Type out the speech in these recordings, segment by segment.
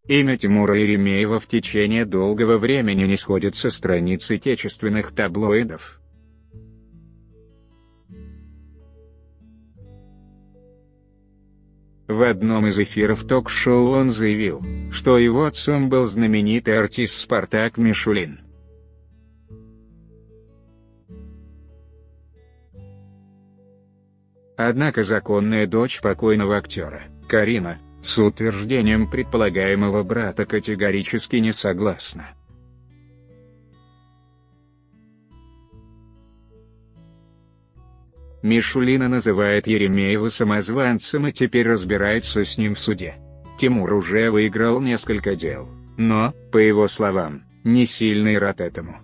Имя Тимура Еремеева в течение долгого времени не сходит со страниц отечественных таблоидов. В одном из эфиров ток-шоу он заявил, что его отцом был знаменитый артист Спартак Мишулин. Однако законная дочь покойного актера, Карина, с утверждением предполагаемого брата категорически не согласна. Мишулина называет Еремеева самозванцем и теперь разбирается с ним в суде. Тимур уже выиграл несколько дел, но, по его словам, не сильно и рад этому.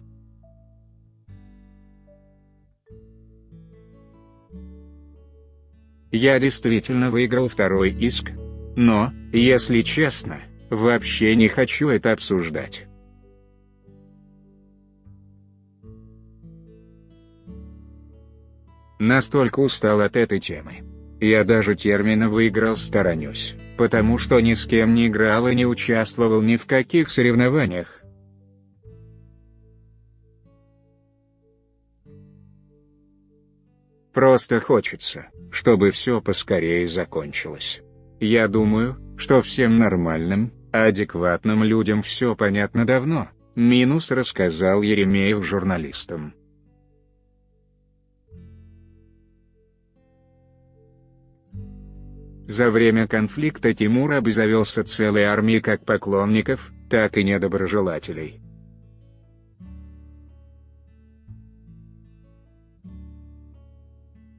Я действительно выиграл второй иск. Но, если честно, вообще не хочу это обсуждать. Настолько устал от этой темы. Я даже термина «выиграл» сторонюсь, потому что ни с кем не играл и не участвовал ни в каких соревнованиях. Просто хочется, чтобы все поскорее закончилось. Я думаю, что всем нормальным, адекватным людям все понятно давно, рассказал Еремеев журналистам. За время конфликта Тимур обзавелся целой армией как поклонников, так и недоброжелателей.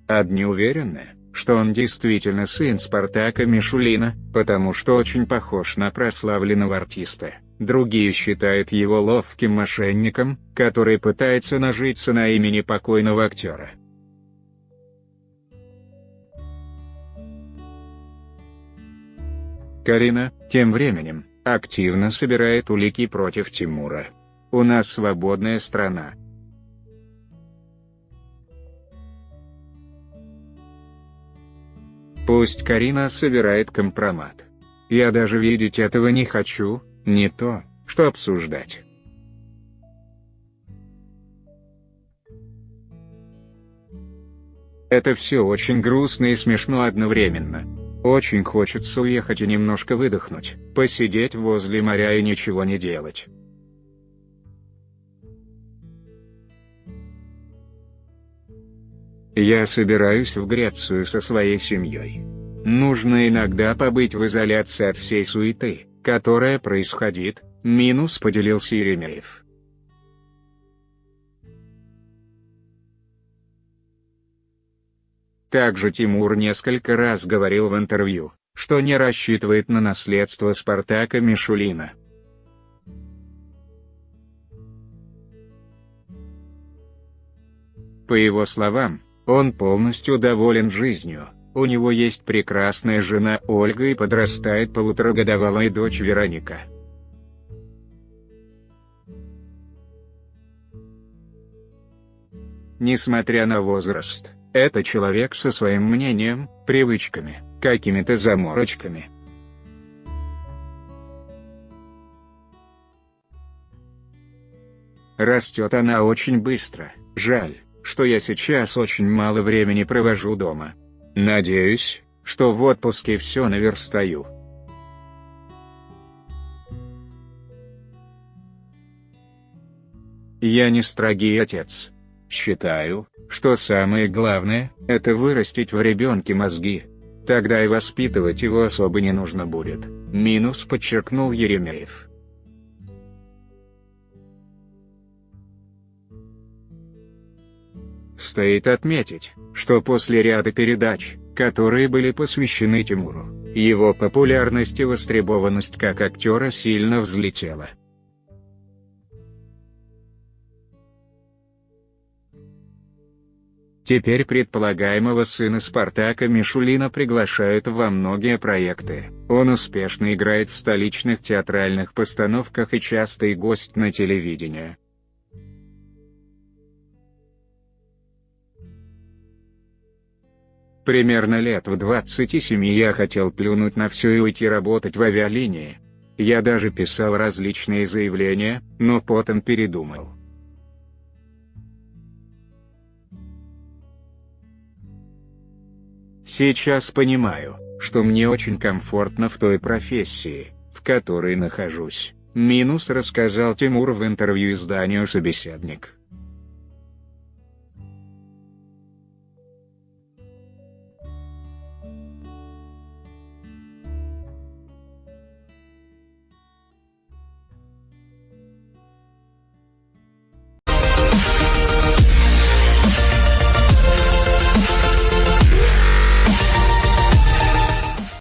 Одни уверены, что он действительно сын Спартака Мишулина, потому что очень похож на прославленного артиста. Другие считают его ловким мошенником, который пытается нажиться на имени покойного актера. Карина, тем временем, активно собирает улики против Тимура. «У нас свободная страна. Пусть Карина собирает компромат. Я даже видеть этого не хочу, не то, что обсуждать». Это все очень грустно и смешно одновременно. Очень хочется уехать и немножко выдохнуть, посидеть возле моря и ничего не делать. Я собираюсь в Грецию со своей семьей. Нужно иногда побыть в изоляции от всей суеты, которая происходит, поделился Еремеев. Также Тимур несколько раз говорил в интервью, что не рассчитывает на наследство Спартака Мишулина. По его словам, он полностью доволен жизнью, у него есть прекрасная жена Ольга и подрастает полуторагодовалая дочь Вероника. Несмотря на возраст, это человек со своим мнением, привычками, какими-то заморочками. Растет она очень быстро, жаль, что я сейчас очень мало времени провожу дома. Надеюсь, что в отпуске все наверстаю. Я не строгий отец. Считаю, что самое главное – это вырастить в ребенке мозги. Тогда и воспитывать его особо не нужно будет, подчеркнул Еремеев. Стоит отметить, что после ряда передач, которые были посвящены Тимуру, его популярность и востребованность как актера сильно взлетела. Теперь предполагаемого сына Спартака Мишулина приглашают во многие проекты, он успешно играет в столичных театральных постановках и частый гость на телевидении. Примерно лет в 27 я хотел плюнуть на все и уйти работать в авиалинии. Я даже писал различные заявления, но потом передумал. Сейчас понимаю, что мне очень комфортно в той профессии, в которой нахожусь. Рассказал Тимур в интервью изданию «Собеседник».